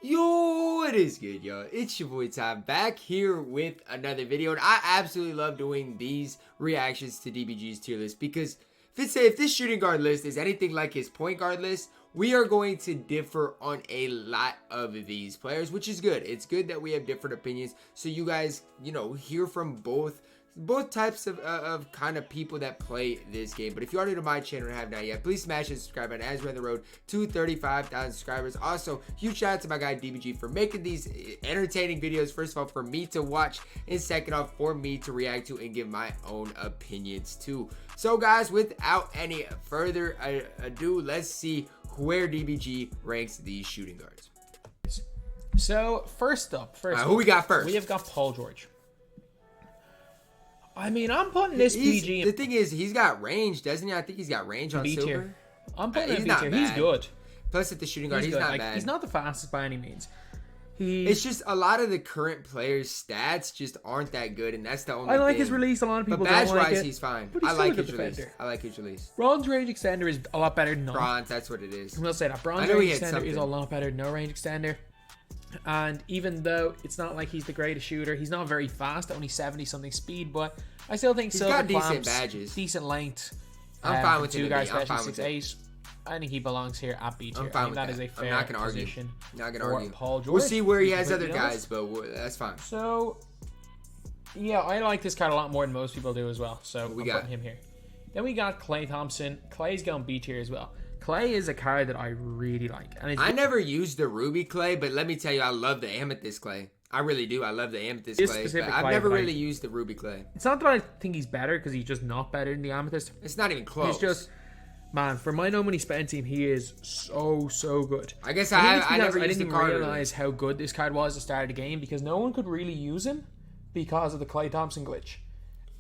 Yo, it is good, yo. It's your boy Ty back here with another video, and I absolutely love doing these reactions to DBG's tier list because if this shooting guard list is anything like his point guard list, we are going to differ on a lot of these players, which is good. It's good that we have different opinions, so you guys, hear from both types of kind of people that play this game. But if you are new to my channel and have not yet, please smash the subscribe button as we're on the road to 35,000 subscribers. Also, huge shout out to my guy DBG for making these entertaining videos. First of all, for me to watch, and second off, for me to react to and give my own opinions too. So guys, without any further ado, let's see where DBG ranks these shooting guards. So first up, who we got first? We have got Paul George. I mean, I'm putting this PG in. The thing is, he's got range, doesn't he? I think he's got range on B silver. tier. I'm putting him in B tier. He's good. Plus, at the shooting guard, he's not bad. He's not the fastest by any means. It's just a lot of the current players' stats just aren't that good, and that's the only thing. I like his release. A lot of people don't like it. But badge-wise, he's fine. But he's I like still a his good release. defender. I like his release. Bronze range extender is a lot better than none. Bronze, that's what it is. I will say that. Bronze range extender is a lot better than no range extender. And even though it's not like he's the greatest shooter, he's not very fast, only 70-something speed, but I still think he's silver got decent clamps, badges. Decent length. I'm fine with two guys, I'm fine especially with 6'8". I think he belongs here at B tier. I'm fine with that is a fair I'm not gonna position. Argue. Not gonna argue. Paul George. We'll see where he has other guys, but that's fine. So, yeah, I like this card a lot more than most people do as well. So I'm putting him here. Then we got Klay Thompson. Klay's going B tier as well. Klay is a card that I really like. And I never used the Ruby Klay, but let me tell you, I love the Amethyst Klay. I really do. I love the Amethyst Klay. But I've never really used the Ruby Klay. It's not that I think he's better, because he's just not better than the Amethyst. It's not even close. He's just, man, for my no money spent team, he is so good. I guess I never used the card. I didn't realize how good this card was at the start of the game, because no one could really use him because of the Klay Thompson glitch.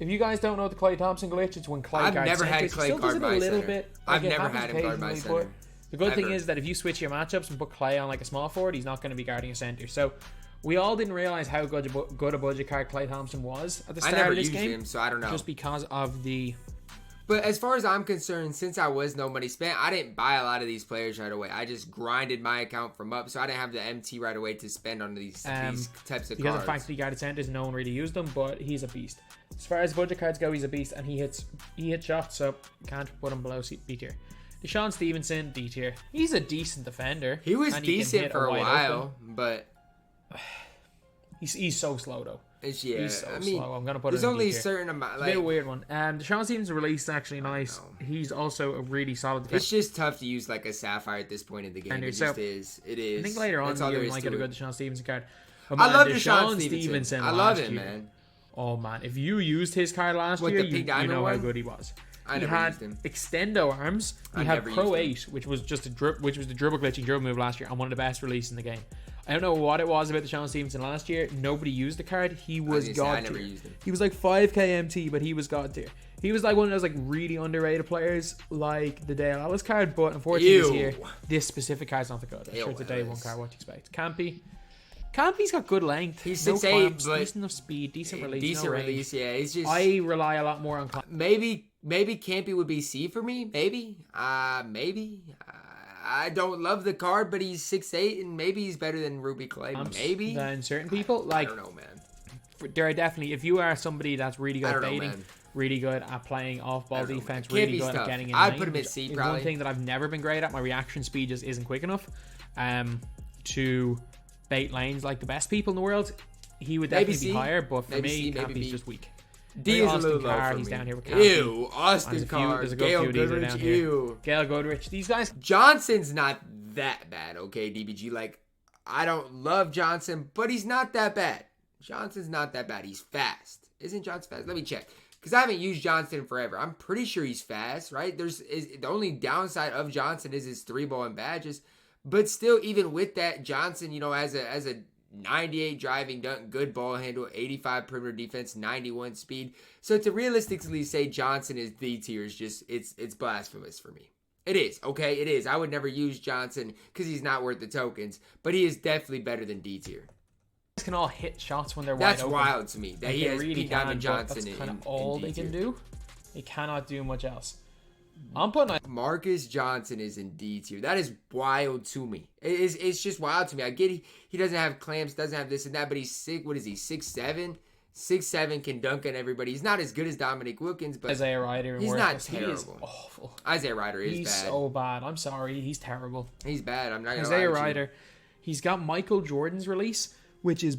If you guys don't know the Klay Thompson glitch, it's when Klay guards never had Klay guard my center. I've never had him guard my center. The good thing is that if you switch your matchups and put Klay on like a small forward, he's not going to be guarding a center. So we all didn't realize how good a budget card Klay Thompson was at the start of this game. I never used him, so I don't know. Just because of the... But as far as I'm concerned, since I was no money spent, I didn't buy a lot of these players right away. I just grinded my account from up, so I didn't have the MT right away to spend on these types of cards. Because of the fact that he guarded centers, no one really used them, but he's a beast. As far as budget cards go, he's a beast, and he hits shots, so can't put him below B tier. Deshaun Stevenson, D tier. He's a decent defender. He was decent for a while, but he's so slow though. He's so slow. I'm gonna put it in there's only a certain amount. Like, it's a bit of a weird one. Deshaun Stevenson's release is actually nice. He's also a really solid defender. It's just tough to use like a Sapphire at this point in the game. It just is. It is. I think later on you might get a good Deshaun Stevenson card. But man, I love Deshaun Stevenson. I love him, man. Oh man, if you used his card last year, you know how good he was. He had extendo arms. He had Pro 8, which was just the dribble glitching dribble move last year, and one of the best releases in the game. I don't know what it was about Deshaun Stevenson last year. Nobody used the card. He was god tier. He was like 5k MT, but he was god tier. He was like one of those like really underrated players, like the Dale Ellis card. But unfortunately, this year, this specific card's not the good. I'm sure it's a day one card. What do you expect? Campy's got good length. He's 6'8", but decent enough speed, decent release. Decent release, yeah. He's just. I rely a lot more on clamp. Maybe Campy would be C for me. Maybe. I don't love the card, but he's 6'8", and maybe he's better than Ruby Klay. Maybe. Than certain people, like I don't know, man. There are definitely, if you are somebody that's really good at baiting, really good at playing off-ball defense, really good at getting in I'd put him at C, probably. One thing that I've never been great at, my reaction speed just isn't quick enough to bait lanes like the best people in the world. He would definitely be higher, but for me, Campy's just weak. D is a little low for me. He's down here with Campy. Ew, Austin Carr, Gail Goodrich, ew. Gail Goodrich. These guys. Johnson's not that bad, okay, DBG. Like, I don't love Johnson, but he's not that bad. Johnson's not that bad. He's fast. Isn't Johnson fast? Let me check. Because I haven't used Johnson in forever. I'm pretty sure he's fast, right? The only downside of Johnson is his 3-ball and badges. But still, even with that, Johnson, as a 98 driving dunk, good ball handle, 85 perimeter defense, 91 speed. So to realistically say Johnson is D tier is just, it's blasphemous for me. It is, okay? It is. I would never use Johnson because he's not worth the tokens, but he is definitely better than D tier. Can all hit shots when they're wide open. That's wild to me. That he has really Pete Diamond Johnson that's kind of all they can do. They cannot do much else. I'm putting Marcus Johnson is in D tier. That is wild to me. It's just wild to me. I get he doesn't have clamps, doesn't have this and that, but he's sick. What is he? 6'7"? 6'7", can dunk on everybody. He's not as good as Dominic Wilkins, but Isaiah Ryder. He's not terrible. He is awful. Isaiah Ryder is bad. He's so bad. I'm sorry. He's terrible. He's bad. I'm not gonna Isaiah lie to Ryder. He's got Michael Jordan's release, which is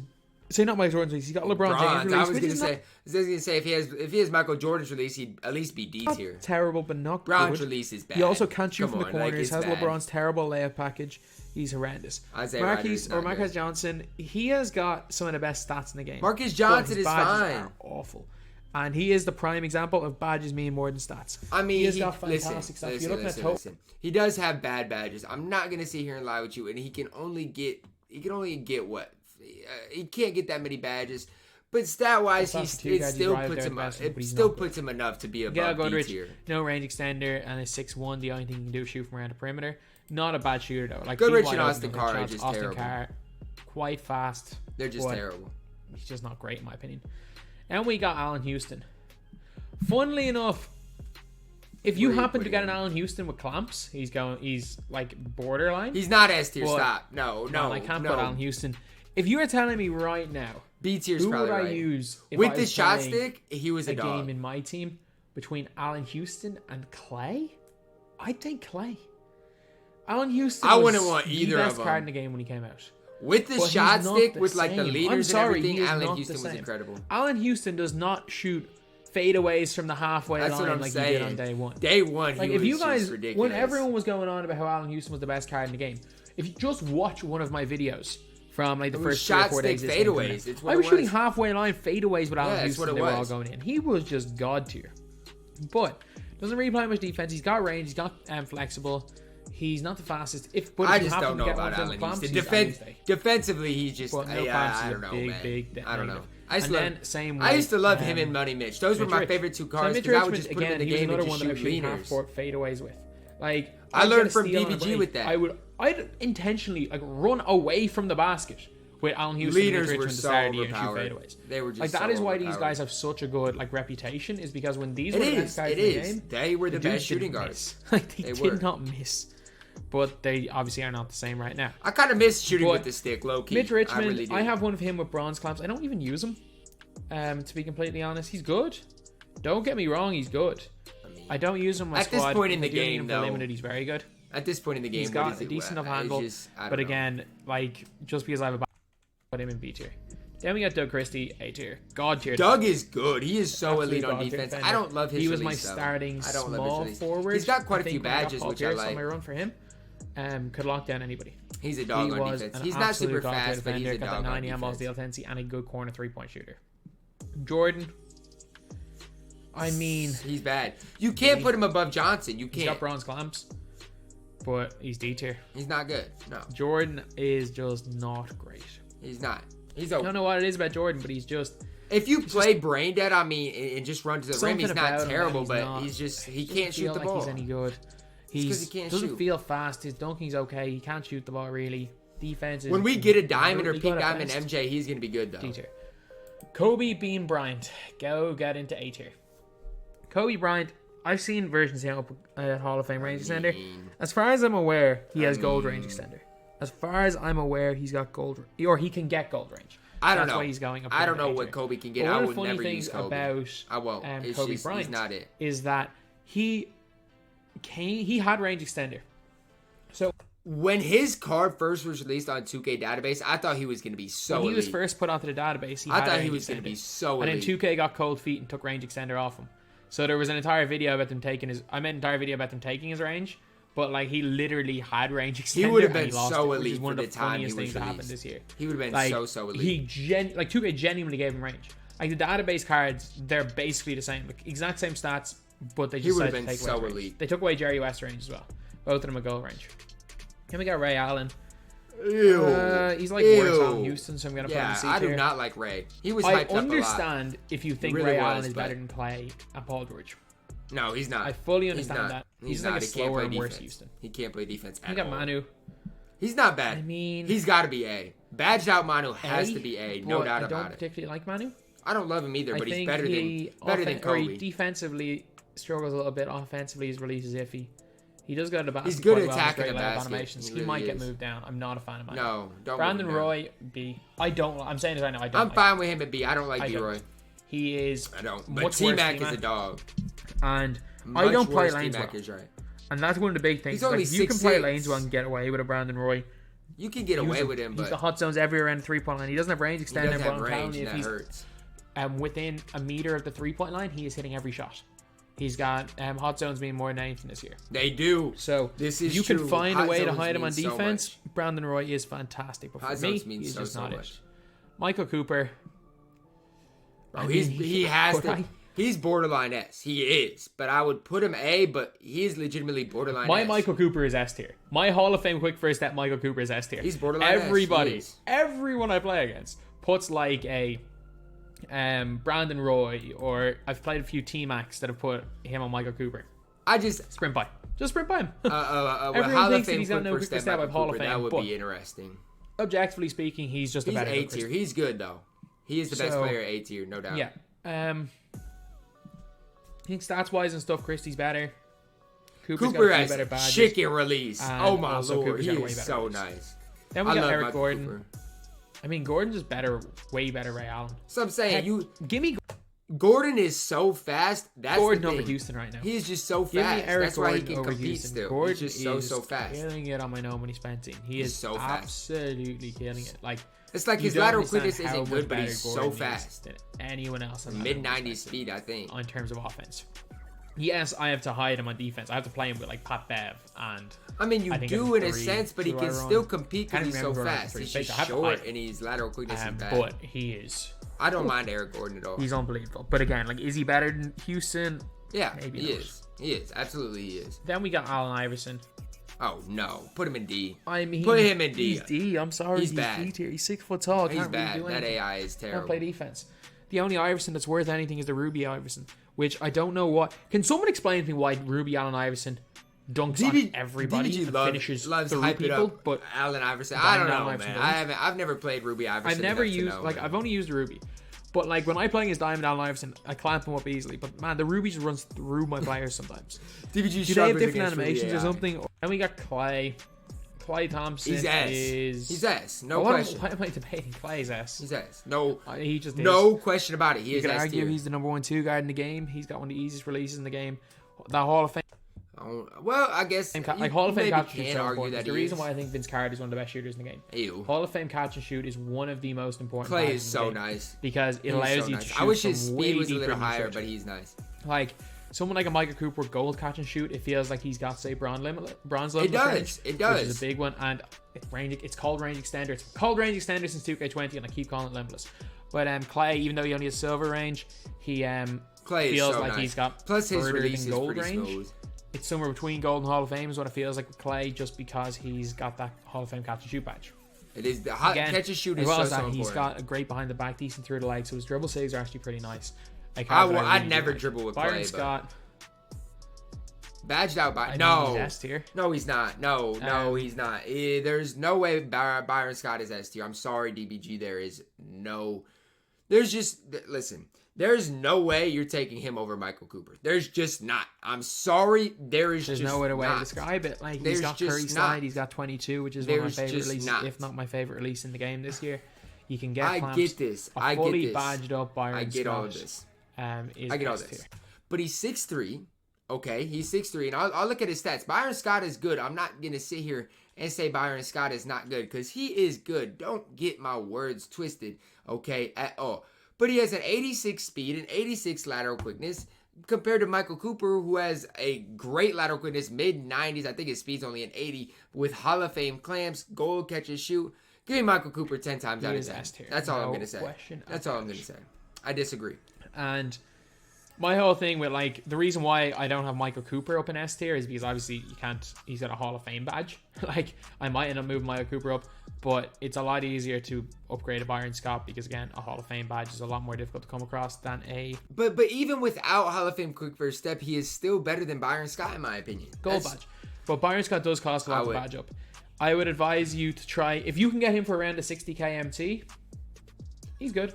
not Michael Jordan's release. He's got LeBron James' release. I was gonna say if he has Michael Jordan's release, he'd at least be D tier. Terrible, but not Brown's good. release is bad. He also can't shoot from the corners. Like, has bad. LeBron's terrible layup package. He's horrendous. Marcus Johnson, he has got some of the best stats in the game. Marcus Johnson is fine. Are awful. And he is the prime example of badges mean more than stats. I mean, he has got fantastic stuff. Listen. He does have bad badges. I'm not gonna sit here and lie with you. And he can only get what? He can't get that many badges. But stat wise, it still puts him enough to be above D tier. No range extender and a 6'1". The only thing he can do is shoot from around the perimeter. Not a bad shooter though. Like Goodrich and Austin Carr are just terrible. Carr, quite fast. They're just terrible. He's just not great in my opinion. And we got Allen Houston. Funnily enough, if you happen to get an Allen Houston with clamps, he's like borderline. He's not S tier. Stop. No. I can't put Allen Houston. If you were telling me right now, B tier is probably right. Who would I use with the shot stick? He was a dog. Game in my team between Allen Houston and Clay. I'd take Clay. Allen Houston. I wouldn't want either of them. The best card in the game when he came out. With the shot stick, with like the leaders and everything, Allen Houston was incredible. Allen Houston does not shoot fadeaways from the halfway line like he did on day one. Day one, like if you guys, when everyone was going on about how Allen Houston was the best card in the game, if you just watch one of my videos from like the first 3 or 4 days, fadeaways. I was shooting halfway line fadeaways with Allen Houston. They were all going in. He was just god tier, but doesn't really play much defense. He's got range. He's got flexible. He's not the fastest. I just don't know about Allen Houston. Defensively, he's just. I don't know, man. I don't know. I used to love him and Money Mitch. Those were my favorite 2 cards because I would just put him in the game and just shoot leaners. Fadeaways with. Like I learned from DBG with that. I'd intentionally like run away from the basket with Allen Houston and Richmond to start the year and shoot fadeaways. They were just like that is why these guys have such a good like reputation, is because when these were the best guys in the game, they were the best shooting guards. Like they did not miss. But they obviously are not the same right now. I kind of miss shooting with the stick, low key. Mitch Richmond, I have one of him with bronze clamps. I don't even use him. To be completely honest, he's good. Don't get me wrong, he's good. I don't use him. At this point in the game, though, limited, he's very good. At this point in the game, he's got a decent enough handle. But again, like just because I have a put him in B tier. Then we got Doug Christie, A tier. God tier. Doug is good. He is so elite on defense. I don't love his release. He was my starting small forward. He's got quite a few badges, which I like. So my run for him could lock down anybody. He's a dog on defense. He's not super fast, but he's a dog on defense. 90 balls, deal tendency, and a good corner 3-point shooter. Jordan. I mean, he's bad. You can't put him above Johnson. You can't. He's got bronze clamps, but he's D tier. He's not good. No. Jordan is just not great. He's not. I don't know what it is about Jordan, but he's just. If you play brain dead, I mean, and just run to the rim, he's not terrible, but he's just he can't shoot the ball. He's any good. He doesn't feel fast. His dunking's okay. He can't shoot the ball really. Defense is. When we get a diamond or pink diamond MJ, he's gonna be good though. D tier. Kobe Bean Bryant, go get into A tier. Kobe Bryant, I've seen versions of him up at Hall of Fame range extender. As far as I'm aware, he has gold range extender. As far as I'm aware, he's got gold, or he can get gold range. I don't know. That's why he's going up. I don't know what Kobe can get. I would never use Kobe. About I won't. Kobe Bryant he's not it. Is that he had range extender. So when his card first was released on 2K database, I thought he was going to be so elite. When he was first put onto the database, I thought he was going to be so elite. And then 2K got cold feet and took range extender off him. So there was an entire video about them taking his. I made an entire video about them taking his range, but like he literally had range extender. He would have been so elite for one the of the time he was things released. That happened this year. He would have been like, so elite. 2K genuinely gave him range. Like the database cards, they're basically the same, like, exact same stats, but they just decided to take away range. They took away Jerry West range as well. Both of them a goal range. Then we got Ray Allen. Ew. He's like worse Allen Houston, so I'm gonna put him in C tier. I do not like Ray. He was hyped up a lot. I understand if you think Ray Allen is better than Clay and Paul George. No, he's not. I fully understand that. He's like a slower and worse Houston. He can't play defense at all. You got Manu. He's not bad. I mean, he's got to be A. Badged out Manu has to be A. No doubt about it. I don't particularly like Manu. I don't love him either, but he's better than Kobe. Defensively, struggles a little bit offensively. His release is iffy. He does go to the basket. He's good at well attacking the basket. animations. He might get moved down. I'm not a fan of mine. No, don't. Brandon Roy, B. I'm saying this right now. I'm fine with him at B. I don't like B Roy. He is. I don't. But T-Mac is a dog. And I don't play lanes well. Is right. And that's one of the big things. He's only like, you can play lanes well and get away with a Brandon Roy. You can get away with him, but he's got hot zones everywhere in the 3-point line. He doesn't have range extender. He doesn't have range, and that hurts. Within a meter of the 3-point line, he is hitting every shot. He's got hot zones being more than anything this year. They do. So this is you true. can find hot a way to hide him on defense. So Brandon Roy is fantastic, but for me, he's just not it. Michael Cooper. Bro, he's borderline S. He is, but I would put him A. But he is legitimately borderline. My S. Michael Cooper is S tier. My Hall of Fame quick first step Michael Cooper is S tier. He's borderline. Everybody, S. everyone I play against puts like a Brandon Roy, or I've played a few T-Macs that have put him on Michael Cooper. I just sprint by him. Everyone thinks that he's got no quick step of Hall of Fame. That would be interesting. Objectively speaking, he's just a better A tier. He's good though. He is the best player at A tier, no doubt. Yeah. I think stats wise and stuff, Christie's better. Cooper has better badges. Chicken release. Oh my lord, he is so nice. Then we got Eric Gordon. Cooper. I mean, Gordon's just better, way better Ray Allen. So I'm saying, give me Gordon is so fast. That's Gordon the thing. over Houston right now. He's just so fast. That's why he can compete still. Gordon he's just so fast. Killing it on my No Money Spent team. He is so absolutely killing it. Like it's like his lateral quickness isn't good, but he's so fast. Than anyone else. Mid-90s speed, I think. In terms of offense. Yes, I have to hide him on defense. I have to play him with like Pat Bev and. I mean, you do in a sense, but he can still compete because he's so fast. He's just short and his lateral quickness is bad. But he is. I don't mind Eric Gordon at all. He's unbelievable. But again, like, is he better than Houston? Yeah, maybe he is. He is. Absolutely he is. Then we got Allen Iverson. Oh, no. Put him in D. I mean, put him in D. He's D. I'm sorry. He's bad. D tier. He's 6 foot tall. He's bad. That AI is terrible. Can't play defense. The only Iverson that's worth anything is the Ruby Iverson, which I don't know what. Can someone explain to me why Ruby Allen Iverson dunks on everybody and finishes through people? But Allen Iverson, I don't know, man. I've never played Ruby Iverson. I've never used I've only used Ruby. But like when I play against Diamond Allen Iverson, I clamp him up easily. But man, the Ruby just runs through my players sometimes. DBG do they have different animations or something? And we got Clay. Clay Thompson He's S. No question. Why am I debating? Clay's S. He's S. No. He just is. No question about it. He is S. You can argue he's the number 1-2 guard in the game. He's got one of the easiest releases in the game. That Hall of Fame. Well, I guess like Hall of Fame catch and shoot. So argue that the reason why I think Vince Carter is one of the best shooters in the game. Ew. Hall of Fame catch and shoot is one of the most important. Clay is so nice because it allows you to shoot. I wish his speed was a little higher, but he's nice. Like someone like a Michael Cooper gold catch and shoot, it feels like he's got say bronze level. It does. It does. Which is a big one, and it's called range extender. It's called range extender since 2K20, and I keep calling it limitless. But Clay, even though he only has silver range, he Clay feels so like nice. He's got plus his release is gold pretty range. Smooth. It's somewhere between Gold and Hall of Fame is what it feels like with Clay, just because he's got that Hall of Fame catch and shoot badge. It is the catch and shoot is so important. He's got a great behind the back, decent through the legs, so his dribble saves are actually pretty nice. I'd never dribble with Byron Clay. Scott. Badged out by He's S tier. No, he's not. No, he's not. There's no way Byron Scott is S tier. I'm sorry, DBG. There is no. There's just listen. There's no way you're taking him over Michael Cooper. There's just not. I'm sorry. There's just no other way not. to describe it. Like he's got Curry slide. He's got 22, which is one of my favorite releases, if not my favorite release in the game this year. You can get. I get this. I get this. Fully badged up Byron I get Scott, all of this. I get all this. But he's 6'3". Okay, he's 6'3", and I'll look at his stats. Byron Scott is good. I'm not gonna sit here and say Byron Scott is not good because he is good. Don't get my words twisted, okay, at all. But he has an 86 speed and 86 lateral quickness compared to Michael Cooper, who has a great lateral quickness, mid-90s. I think his speed's only an 80 with Hall of Fame clamps, gold catch and shoot. Give me Michael Cooper 10 times out of 10. That's all I'm going to say. That's all I'm going to say. I disagree. And my whole thing with, like, the reason why I don't have Michael Cooper up in S tier is because obviously you can't, he's got a Hall of Fame badge. Like, I might end up moving Michael Cooper up, but it's a lot easier to upgrade a Byron Scott because, again, a Hall of Fame badge is a lot more difficult to come across than a... But even without Hall of Fame quick first step, he is still better than Byron Scott, in my opinion. Gold badge. But Byron Scott does cost a lot to badge up. I would advise you to try, if you can get him for around a 60k MT, he's good.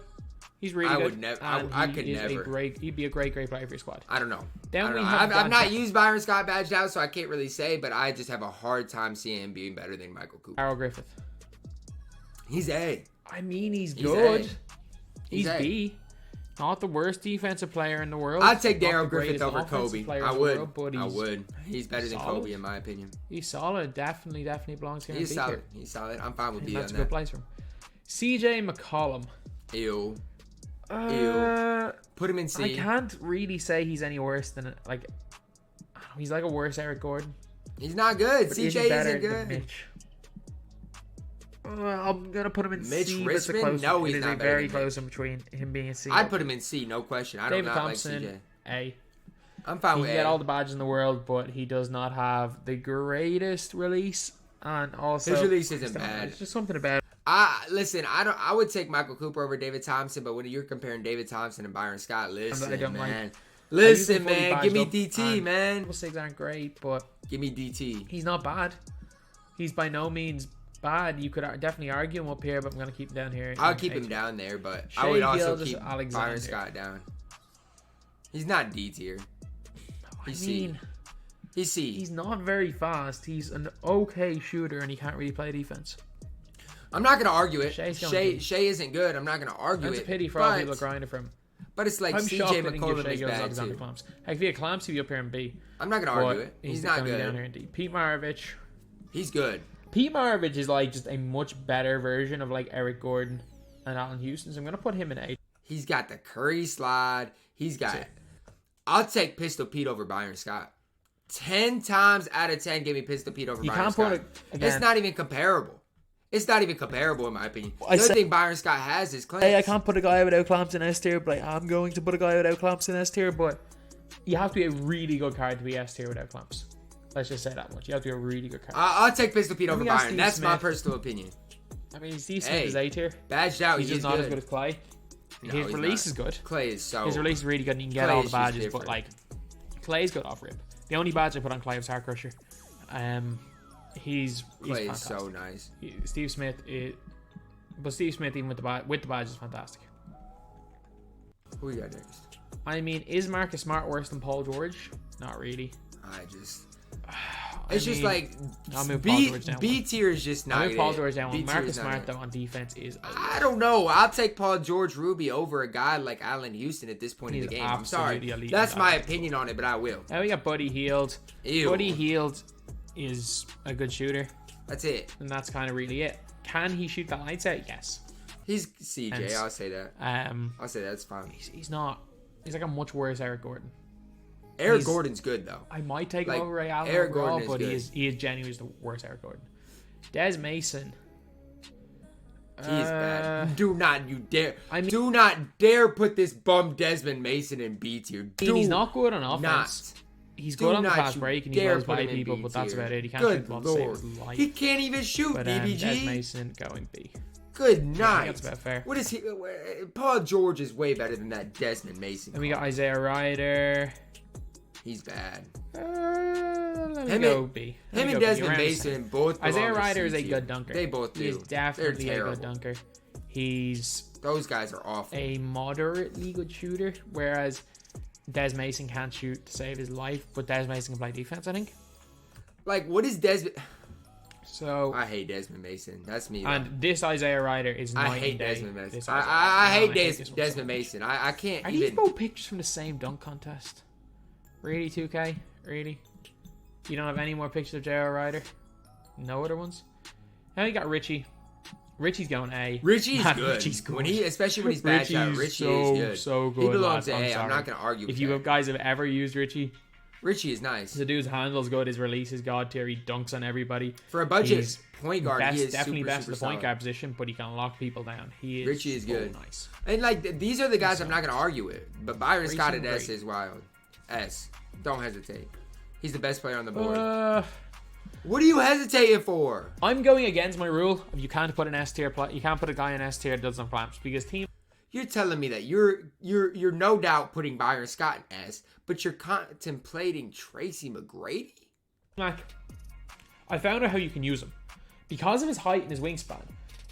He's really good. I would never. I could never. He'd be a great player for your squad. I don't know. Then I've not used Byron Scott badged out, so I can't really say. But I just have a hard time seeing him being better than Michael Cooper. Carl Griffith. He's A. I mean, he's good. He's A. B. Not the worst defensive player in the world. I'd take Darrell Griffith over Kobe. I would. World, I would. He's better than Kobe in my opinion. He's solid. Definitely belongs here. He's solid. He's solid. I'm fine with B on that. That's a good place for him. CJ McCollum. Ew. Ew. Put him in C. I can't really say he's any worse than like. He's like a worse Eric Gordon. He's not good. CJ isn't good. Mitch. I'm gonna put him in Mitch C. Richmond? No, he's not better very than close in between him being a C. I'd put him in C, no question. I don't like CJ. A. I'm fine with A. He can get all the badges in the world, but he does not have the greatest release, and also his release isn't bad. It's just something about. Listen, I would take Michael Cooper over David Thompson, but when you're comparing David Thompson and Byron Scott, listen, man. Listen, man. Give me DT, man. 6 aren't great, but give me DT. He's not bad. He's by no means bad. You could definitely argue him up here, but I'm gonna keep him down here. I'll keep him down there, but I would also keep Byron Scott down. He's not D tier. He's C. He's C. He's not very fast. He's an okay shooter, and he can't really play defense. I'm not gonna argue it. Shea isn't good. I'm not gonna argue it. That's a pity for all people grinding for him. But it's like CJ McCollum is bad too. Heck, via Clamps, he'd be up here in B. I'm not gonna argue it. He's not good. Down here in D. Pete Maravich. He's good. Pete Maravich is like just a much better version of like Eric Gordon and Allen Houston. So I'm gonna put him in A. He's got the Curry slide. He's got. I'll take Pistol Pete over Byron Scott. 10 times out of 10, give me Pistol Pete over Byron Scott. It's not even comparable. It's not even comparable in my opinion. The only thing Byron Scott has is clamps. Hey, I can't put a guy without clamps in S tier, but I'm going to put a guy without clamps in S tier. But you have to be a really good card to be S tier without clamps. Let's just say that much. You have to be a really good card. I'll take Pistol Pete over Byron. That's my personal opinion. I mean, Steve Smith is A tier. Badged out. He's just not as good as Clay. No, his release is good. Clay is so. His release is really good, and you can get all the badges. But like, Clay's good off rip. The only badge I put on Clay was Heart Crusher. He's Clay is so nice. Steve Smith is, but Steve Smith even with the badge is fantastic. Who we got next? I mean, is Marcus Smart worse than Paul George? Not really. It's just like I'll move Paul George down. B tier is just not. I'll move Paul George down. Marcus Smart though on defense is. I don't know. I'll take Paul George Ruby over a guy like Allen Houston at this point in the game. I'm sorry. That's my opinion on it, but I will. Now we got Buddy Hield. Ew. Buddy Hield is a good shooter. That's it. And that's kind of really it. Can he shoot the lights out? Yes. He's CJ. I'll say that. I'll say that's fine. He's not. He's like a much worse Eric Gordon. Eric Gordon's good though. I might take him over Ray Allen Eric overall, Gordon but is he is genuinely the worst Eric Gordon. Des Mason. He is bad. Do not dare put this bum Desmond Mason in B tier. He's not good on offense. He's good on the fast break and he blows by people, but that's about it. He can't shoot the ball to save his life. He can't even shoot, but, DBG. Des Mason going B. Good night. That's about fair. What is he? Paul George is way better than that Desmond Mason. Then we got Isaiah Ryder. He's bad. Let me go B. Him and Desmond Mason both. Isaiah Ryder is a good dunker. They both do. He is definitely a good dunker. Those guys are awful. A moderately good shooter, whereas Des Mason can't shoot to save his life, but Des Mason can play defense, I think. Like, what is Desmond? So I hate Desmond Mason. That's me. And this Isaiah Ryder is I hate Desmond Mason. I hate Desmond Mason. I can't. Are these both pictures from the same dunk contest? Really, 2K? Really? You don't have any more pictures of J.R. Ryder? No other ones? Now you got Richie. Richie's going A. Richie's good. Richie's good. Especially when he's badged out. Richie is good. So good. He belongs to A. I'm not going to argue with that. If you guys have ever used Richie, Richie is nice. The dude's handle's good. His release is god tier. He dunks on everybody. For a budget point guard, he is definitely super, best super at the point guard position, but he can lock people down. Richie is good. Nice. And like these are the guys I'm not going to argue with. But Byron Scott at S is wild. S. Don't hesitate. He's the best player on the board. What are you hesitating for? I'm going against my rule. You can't put an S tier. You can't put a guy in S tier that doesn't clamps because team. You're telling me that you're no doubt putting Byron Scott in S, but you're contemplating Tracy McGrady? Mac, I found out how you can use him. Because of his height and his wingspan,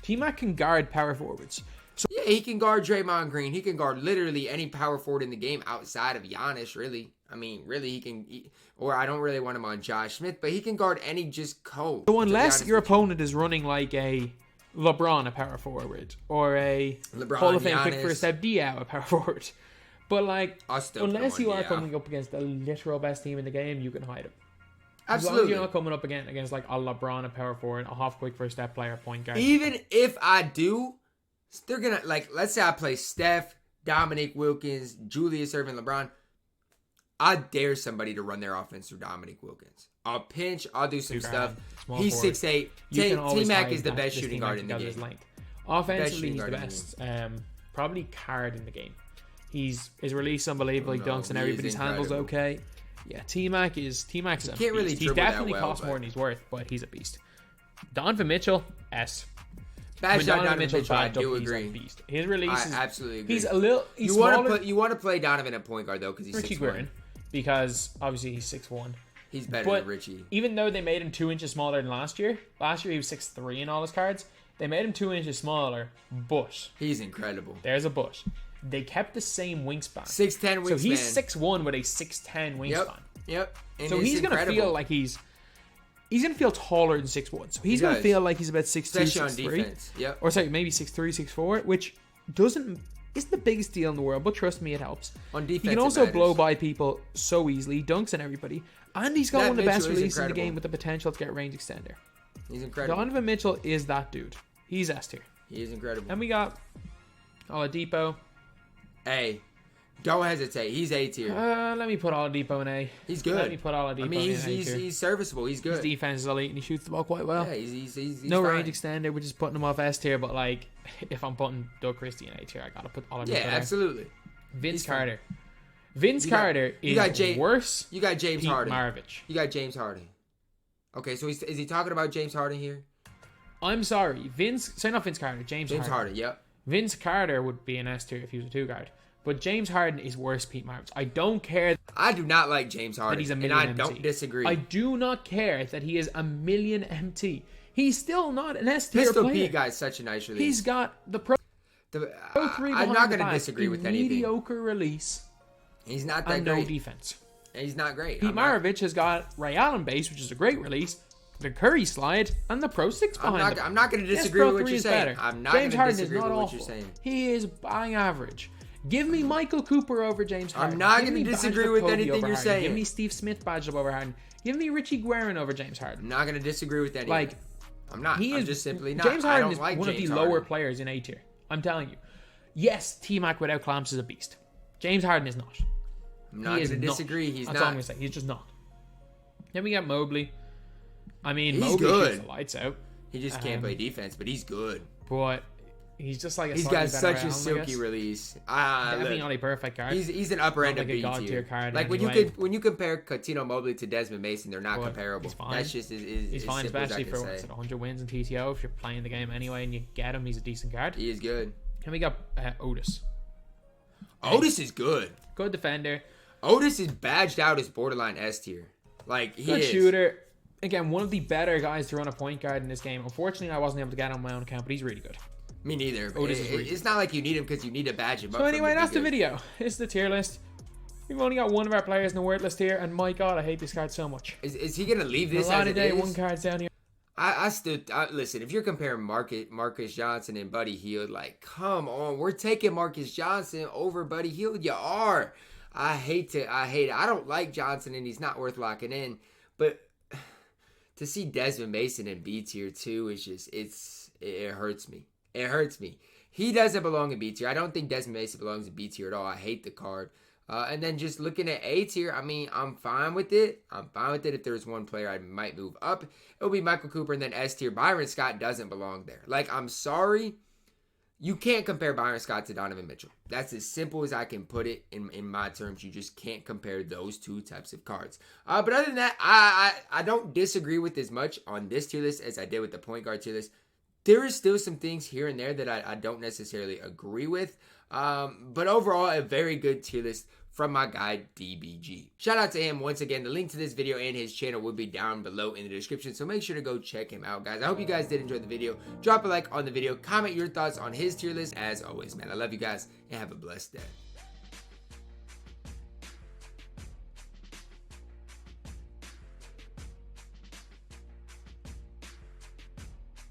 T-Mac can guard power forwards. Yeah, he can guard Draymond Green. He can guard literally any power forward in the game outside of Giannis, really. I mean, really, he can... Or I don't really want him on Josh Smith, but he can guard any just code. So unless your opponent is running like a LeBron, a power forward, or a Hall of Fame Giannis. quick first step Diao, a power forward. But like, unless you are coming up against the literal best team in the game, you can hide him. Absolutely. As long as you're not coming up against like a LeBron, a power forward, a half quick first step player, point guard. Even if I do, they're gonna like. Let's say I play Steph, Dominique Wilkins, Julius Erving, LeBron. I dare somebody to run their offense through Dominique Wilkins. I'll pinch. I'll do some stuff. He's 6'8". T-Mac is the best shooting guard in the game. Offensively, he's the best. Probably card in the game. His release unbelievable. He dunks and everybody's handles okay. Yeah, T-Mac is a beast. Really he definitely costs more than he's worth, but he's a beast. Donovan Mitchell, S. Badged out Donovan Mitchell, I do agree. He's a beast. His release is... I absolutely agree. He's a little... You want to play Donovan at point guard, though, because he's 6'1". Because, obviously, he's 6'1". He's better than Richie. Even though they made him 2 inches smaller than last year he was 6'3" in all his cards. They made him 2 inches smaller, but... He's incredible. There's a but. They kept the same wingspan. 6'10" wingspan. So he's 6'1" with a 6'10" wingspan. Yep. And so he's going to feel like he's going to feel taller than 6'1". So he's going to feel like he's about 6'2", especially 6'3". on defense. Yep. Or sorry, maybe 6'3", 6'4", which isn't the biggest deal in the world, but trust me, it helps. On defense, he can also blow by people so easily, dunks on everybody, and he's got one of the best releases in the game with the potential to get a range extender. He's incredible. Donovan Mitchell is that dude. He's S tier. He is incredible. And we got TyDeBo. A. Don't hesitate. He's A tier. Let me put TyDeBo in A. He's good. Let me put TyDeBo in A tier. He's serviceable. He's good. His defense is elite, and he shoots the ball quite well. Yeah, he's no fine. range extender, which is putting him off S tier. But like, if I'm putting Doug Christie in A tier, I gotta put TyDeBo. Yeah, absolutely. Vince Carter. Vince Carter is worse. You got James Harden. Maravich. You got James Harden. Okay, so is he talking about James Harden here? I'm sorry, not Vince Carter. James Harden. Yep. Vince Carter would be an S tier if he was a 2-guard. But James Harden is worse Pete Maravich. I don't care. I do not like James Harden. He's a million and I don't disagree. I do not care that he is a million MT. He's still not an S tier Pistol player. Pete guy's such a nice release. He's got the Pro 3 I'm not going to disagree with anything. Mediocre release. He's not that great. No defense. He's not great. Pete Maravich has got Ray Allen base, which is a great release, the Curry slide, and the Pro 6 behind him. I'm not going to disagree with what you're saying. I'm not going to disagree with what you're saying. He is bang average. Give me Michael Cooper over James Harden. I'm not going to disagree with anything you're saying. Give me Steve Smith badge up over Harden. Give me Richie Guerin over James Harden. I'm not going to disagree with anything. Like, I'm not. I'm just simply not. James Harden is like one of the lower players in A tier. I'm telling you. Yes, T-Mac without clamps is a beast. James Harden is not. I'm not going to disagree. He's not. That's all I'm going to say. He's just not. Then we got Mobley. I mean, he's Mobley good. Shoots the lights out. He just can't play defense, but he's good. But he's just like he's got such a silky release. Definitely not a perfect card. He's an upper end of B tier card. Like when you compare Coutinho Mobley to Desmond Mason, they're not comparable. He's fine. That's just he's fine, especially for 100 wins in TTO. If you're playing the game anyway and you get him, he's a decent card. He is good. And we got Otis. Otis is good. Good defender. Otis is badged out as borderline S tier. Like he good is. Shooter. Again, one of the better guys to run a point guard in this game. Unfortunately, I wasn't able to get him on my own account, but he's really good. Me neither. It's not like you need him because you need to badge him up. So anyway, that's the video. It's the tier list. We've only got one of our players in the word list here, and my God, I hate this card so much. Is he gonna leave this as it is? One card's down here. Listen, if you're comparing Marcus Johnson and Buddy Hield, like, come on, we're taking Marcus Johnson over Buddy Hield. You are. I hate it. I don't like Johnson, and he's not worth locking in. But to see Desmond Mason in B tier too is just it hurts me. It hurts me. He doesn't belong in B tier. I don't think Desmond Mason belongs in B tier at all. I hate the card. And then just looking at A tier, I mean, I'm fine with it. If there's one player I might move up, it'll be Michael Cooper. And then S tier, Byron Scott doesn't belong there. Like, I'm sorry. You can't compare Byron Scott to Donovan Mitchell. That's as simple as I can put it in my terms. You just can't compare those two types of cards. But other than that, I don't disagree with as much on this tier list as I did with the point guard tier list. There is still some things here and there that I don't necessarily agree with. But overall, a very good tier list from my guy DBG. Shout out to him once again. The link to this video and his channel will be down below in the description, so make sure to go check him out, guys. I hope you guys did enjoy the video. Drop a like on the video, comment your thoughts on his tier list. As always, man, I love you guys and have a blessed day.